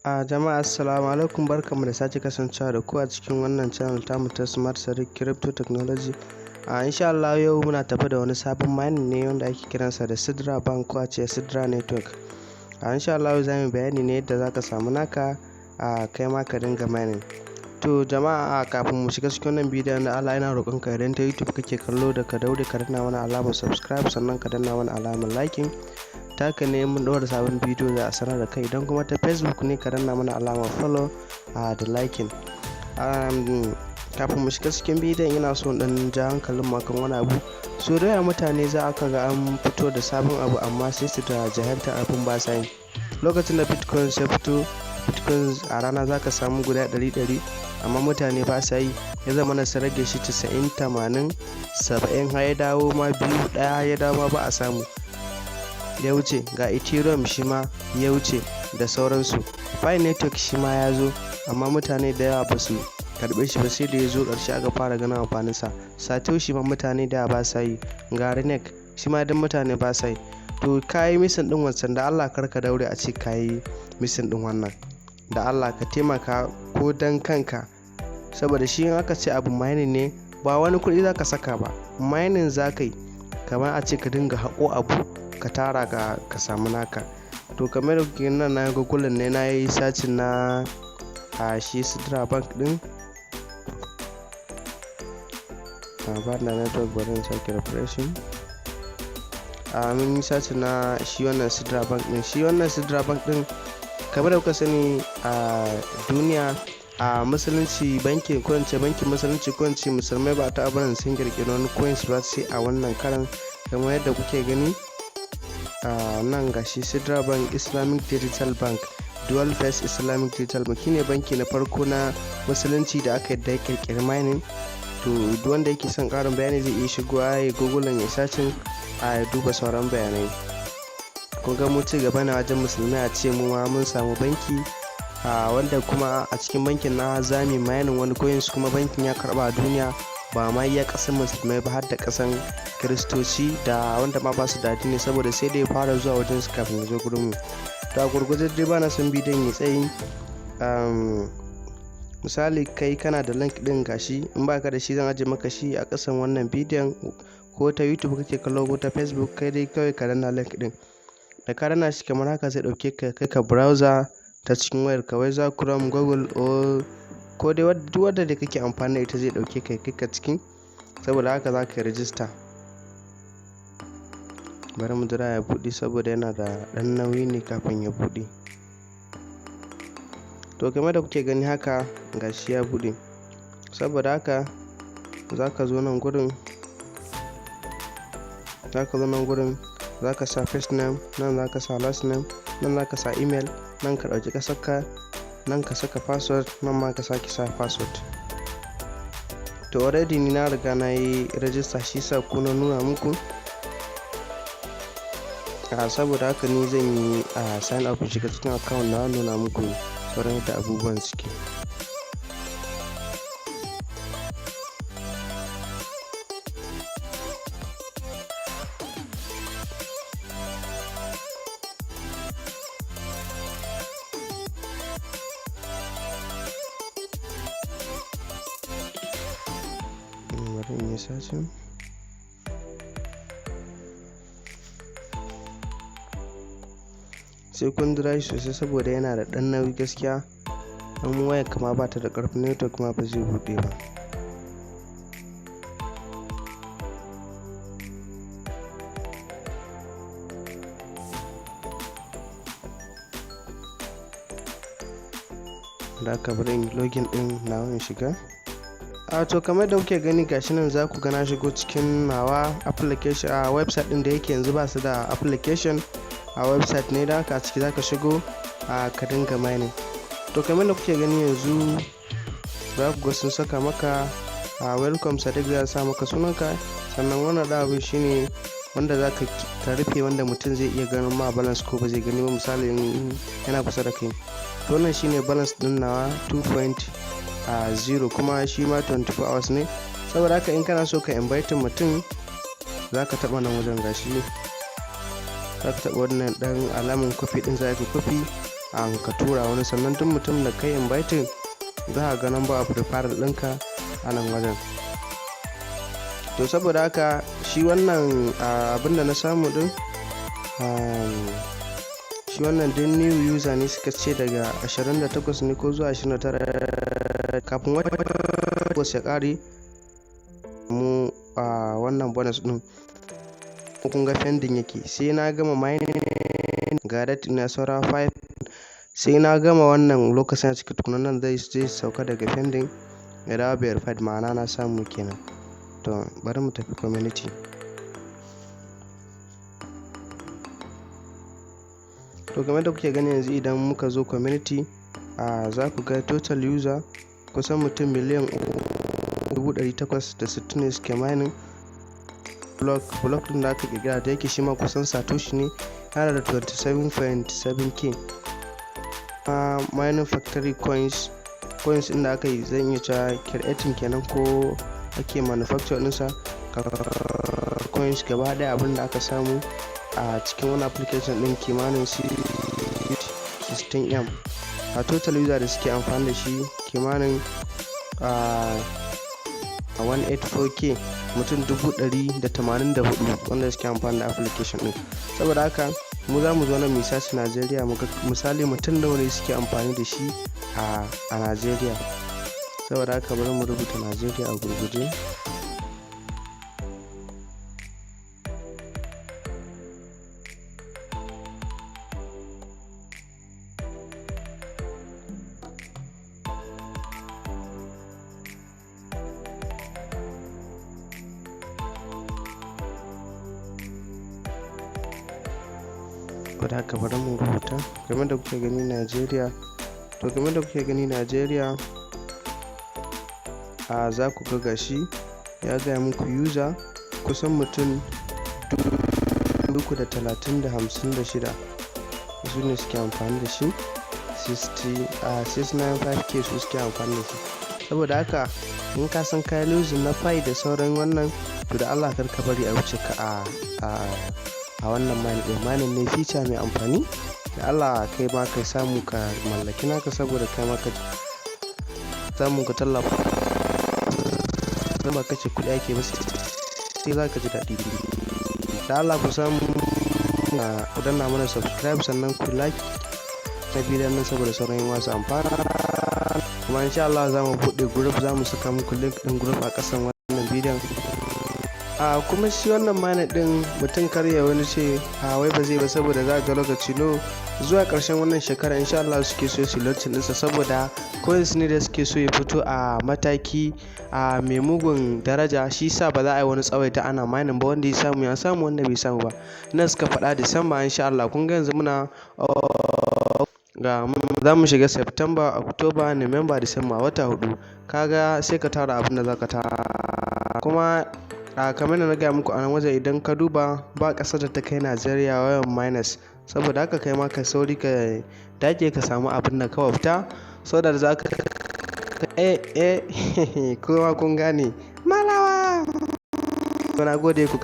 Jama'a assalamu alaikum, barkamu da sake kasancewa da ku a cikin wannan channel tamu ta Smart Sadiq Crypto Technology. Insha Allah yau muna tafi da wani sabon mining ne wanda ake kiransa da SIDRA bank ko a ce SIDRA network. Insha Allah za mu bayani ne yadda zaka samu naka kai ma ka dinga mining. To jama'a, kafin mu shiga cikin wannan bidiyon da Allah yana roƙon ka, idan ta YouTube kake kallo, da ka daure ka danna mana alamar subscribe, sannan ka danna mana alamar liking. Taka ne mun ɗora sabon bidiyo da a sanar da kai. Idan kuma ta Facebook ne, ka danna mana alamar follow da liking. Kafin mu shiga cikin bidiyon, ina so dan ja hankalin mu kan wani abu. So da yawa mutane za aka ga an fito da sabon abu amma sai su da jahilta abin ba sa yi. Lokacin da bitcoin ya fito, bitcoin a rana zaka samu guda 100 amma mutane ba sa yi. Ya zama na su rage shi 90 80 70 har ya dawo ma 2 1 ya dawo ma ba a samu. Ya wuce ga Ethereum shi ma ya wuce da sauransu. Pi network shi ma ya zo amma mutane da yawa ba su karbe shi ba, sai da ya zo ƙarshe aka fara ganin amfaninsa. Satoshi shi ma mutane da ba sa yi. Ga Renek shi ma dan mutane ba sa yi. To kayi misin din wancan, da Allah karka daure a ce kayi misin din wannan. Da Allah ka taimaka ko dan kanka, saboda shi in aka ce abu mining ne ba wani kuɗi zaka saka ba. Mining zaka yi kamar a ce ka dinga haƙo abu ka tara ka samu naka. To kamar da nan na google ne, na yi searching na shi SIDRA bank din. Ba na network barin sake refreshing. Mun yi searching na shi wannan SIDRA bank din. Shi wannan SIDRA bank din kamar da kuka sani a duniya, a musulunci, bankin musulunci ko musulmai ba ta barin sun kirkiri wani coins ba sai a wannan karan. Kamar yadda kuke gani nan gashi SIDRA bank Islamic digital bank, dual face Islamic digital bank, shine banki na farko na musulunci da aka yadda ya kirkiri mining. To duk wanda yake son karin bayani zai iya shigowa ya google ya searching ya duba sauran bayanai. Kun ga mu ci gaba na wajen musulmai a ce mu ma mun samu banki wanda kuma a cikin bankin na zami mining wani coins, kuma bankin ya karba a duniya, ba ma iya kasan musulmai ba har da kasan kiristoci da wanda ma ba su da addini, saboda sai da ya fara zuwa wajen su kafin ya zo gurin mu. To a gurguje dai bana son bidiyon ya tsayi. Misali kai kana da link din gashi, in baka da shi zan aje maka shi a kasan wannan bidiyon, ko ta YouTube kake kallo ko ta Facebook, kai dai kawai ka danna link din. Da ka danna shi kamar haka zai dauke ka kai ka browser ta cikin wayar ka, wai za Chrome, Google ko dai duk wadda da kake amfani da ita zai dauke ka kai ka cikin. Saboda haka za ka yi register. Bari mu jira ya buɗe saboda yana da ɗan nauyi ne kafin ya buɗe. To kamar da kuke gani haka gashi ya buɗe. Saboda haka za ka zo nan gurin, za ka sa first name, nan za ka sa last name, nan za ka sa email, nan ka ɗauki ƙasarka, nan ka saka password, nan ma ka sake sa password. To already ni na riga na yi register, shi sa ku na nuna muku. Saboda haka ni zan yi sign up shiga cikin account na nuna muku sauran yadda abubuwan suke. Bari in yi searching. Sai kun jira shi sosai saboda yana da ɗan nauyi gaskiya. An wayar kama ba ta da ƙarfin network ma ba zai buɗe ba. Da aka bari in login ɗin nawa in shiga. To kamar da kuke gani gashi nan, za ku gana shigo cikin nawa application a website ɗin da yake yanzu ba su da application. A website ne da haka a ciki zaka shigo ka dinga mining. To kamar da kuke gani yanzu za ku ga sun saka maka welcome Sadiq, za sa maka sunanka, sannan wannan abin shine wanda zaka rufe, wanda mutum zai iya ganin ma balance ko ba zai gani ba, misali yana kusa da kai. To wannan shine balance din nawa 2.0, kuma shi ma 24 hours ne. Saboda haka in kana so ka invite mutum, zaka taba nan wajen gashi, za ka taɓa wannan ɗan alamun kofi ɗin, za ka kofi ka tura wani, sannan duk mutum da kai inviting za a ga number of referral ɗinka a nan wajen. To saboda haka shi wannan abin da na samu din, shi wannan din new user ne suka ce daga 28 ne ko zuwa 29 kafin wata ya kare mu wannan bonus din. Kun ga pending yake, sai na gama mining ga dat ina saura 5, sai na gama wannan lokacin a cikin tukunan nan zai sauka daga pending ya dawo verified, ma'ana na samu kenan. To bari mu tafi community. To game da kuke gani yanzu idan muka zo community za ku ga total user kusan mutum miliyan 860 ne suke mining. Block din da aka kirkira da yake shi ma kusan satoshi ne, yana da 27.7k. Mining factory coins inda aka yi zan iya cewa creating kenan ko ake manufacture ɗinsa. Coins gaba ɗaya abin da aka samu a cikin wani application ɗin kimanin 16M. Total user da suke amfani da shi kimanin 184k, mutum 184 wanda suke amfani da application ɗin. Saboda haka mu za mu zo nan misali Najeriya, misali mutum nawa ne suke amfani da shi a Najeriya. Saboda haka bari mu rubuta Najeriya a gurguje. Saboda haka bari mu rubuta game da kuke gani Najeriya. To game da kuke gani Najeriya za ku ga gashi ya gaya muku user kusan mutum 356 su ne suke amfani da shi, 695k su suke amfani da shi. Saboda haka in ka san kai losing na fai da sauran wannan, to da Allah kar ka bari a wuce ka a wannan mining ne feature mai amfani. Da Allah kai ma kai samu ka mallaki naka, saboda kai ma ka samu ka tallafa, ba kace kuɗi ake ba sai za ka ji daɗi. Da Allah ku samu ku danna mana subscribe, sannan ku like na bidiyon nan saboda sauran yin wasu amfana. Kuma insha Allah za mu buɗe group, za mu saka muku link ɗin group a ƙasan wannan bidiyon. Kuma shi wannan mining ɗin mutum kar ya wani ce wai ba zai ba, saboda za ga lokaci zuwa ƙarshen wannan shekara insha Allah suke so su luncin ɗinsa, saboda coins ne da suke so ya fito a mataki mai mugun daraja. Shi sa ba za a yi wani tsawaita ana mining ba, wanda ya samu ya samu, wanda bai samu ba. Ina suka faɗa Disamba insha Allah. Kun ga yanzu muna za mu shiga September, October, November, December, wata 4. Kaga sai ka tara abin da za ka tara. Kuma kamar da na gaya muku a nan wajen, idan ka duba ba ƙasar da ta kai Najeriya yawan minus. Saboda haka kai ma ka sauri ka dage ka samu abin da ka wafta, saboda za ka kuma kun gane malawa. Na gode ku